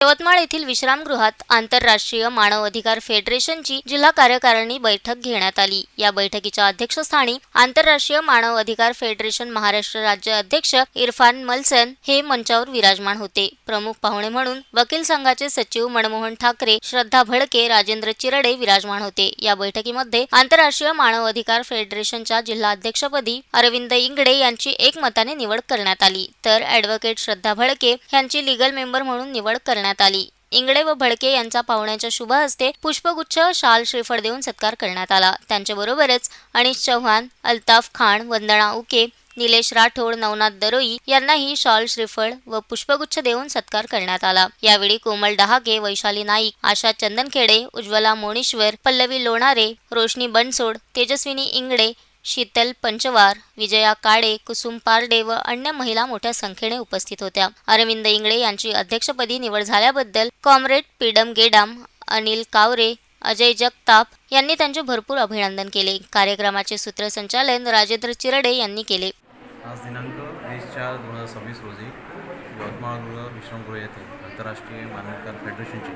यवतमाळ येथील विश्रामगृहात आंतरराष्ट्रीय मानव अधिकार फेडरेशनची जिल्हा कार्यकारिणी बैठक घेण्यात आली। या बैठकीच्या अध्यक्षस्थानी आंतरराष्ट्रीय मानव अधिकार फेडरेशन महाराष्ट्र राज्य अध्यक्ष इरफान मलसन हे मंचावर विराजमान होते। प्रमुख पाहुणे म्हणून वकील संघाचे सचिव मनमोहन ठाकरे, श्रद्धा भडके, राजेंद्र चिरडे विराजमान होते। या बैठकीमध्ये आंतरराष्ट्रीय मानव अधिकार फेडरेशनच्या जिल्हा अध्यक्षपदी अरविंद इंगडे यांची एकमताने निवड करण्यात आली, तर ॲडव्होकेट श्रद्धा भडके यांची लीगल मेंबर म्हणून निवड करण्यात आली। इंगडे व भडके यांचा पाहुण्यांच्या शुभ हस्ते पुष्पगुच्छ, शाल, श्रीफळ देऊन सत्कार करण्यात आला। त्यांच्याबरोबरच अनिश चव्हाण, अल्ताफ खान, वंदना उके, निलेश राठोड, नवनाथ दरोई यांनाही शाल, श्रीफळ व पुष्पगुच्छ देऊन सत्कार करण्यात आला। यावेळी कोमल डहाके, वैशाली नाईक, आशा चंदनखेडे, उज्ज्वला मोनीश्वर, पल्लवी लोणारे, रोशनी बनसोड, तेजस्विनी इंगडे, शीतल पंचवार, विजया काळे, कुसुम पारडे व अन्य महिला मोठ्या संख्येने उपस्थित होत्या। अरविंद इंगडे यांची अध्यक्षपदी निवड झाल्याबद्दल कॉम्रेड पीडम गेडाम, अनिल कावरे, अजय जगताप यांनी त्यांचे भरपूर अभिनंदन केले। कार्यक्रमाचे सूत्रसंचालन राजेंद्र चिरडे यांनी केले। आज दिनांक 20/4/2026 रोजी यवतमाळ विश्रामगृह येथे आंतरराष्ट्रीय मानव अधिकार फेडरेशनची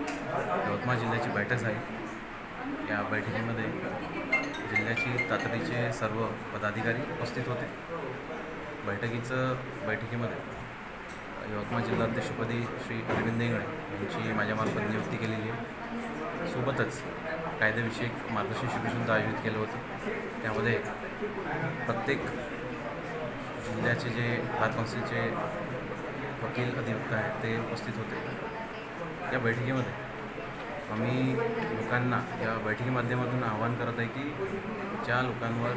यवतमाळ जिल्ह्याची बैठक झाली। या बैठकीमध्ये जिल्ह्याची तातडीचे सर्व पदाधिकारी उपस्थित होते। बैठकीमध्ये यवतमाळ जिल्हाध्यक्षपदी श्री अरविंद इंगडे यांची माझ्यामार्फत नियुक्ती केलेली आहे। सोबतच कायदेविषयक मार्गदर्शन शिबिरसुद्धा आयोजित केलं होतं। त्यामध्ये प्रत्येक जिल्ह्याचे जे बार काउन्सिलचे वकील अधिवक्ता आहेत ते उपस्थित होते। या बैठकीमध्ये आम्ही लोकांना या बैठकी माध्यमातून आवाहन करत आहे की ज्या लोकांवर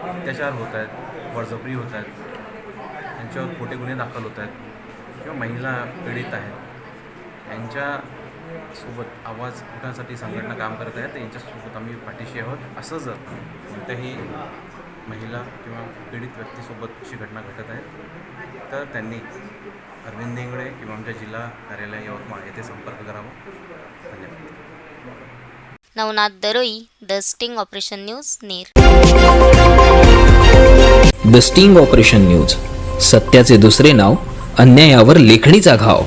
अत्याचार होत आहेत, बळजबरी होत आहेत, त्यांच्यावर खोटे गुन्हे दाखल होत आहेत किंवा महिला पीडित आहेत, यांच्यासोबत आवाज उठवण्यासाठी संघटना काम करत आहेत। यांच्यासोबत आम्ही पाठीशी आहोत। असं जर कोणत्याही महिला किंवा पीडित व्यक्तीसोबत अशी घटना घडत आहे तर त्यांनी अरविंद इंगडे किंवा आमच्या जिल्हा कार्यालय यवतमाळ येथे संपर्क करावा। धन्यवाद। Navnath Daroi, the sting operation news, नीर। द स्टिंग ऑपरेशन न्यूज, सत्याचे दुसरे नाव, अन्यायावर लेखणीचा घाव।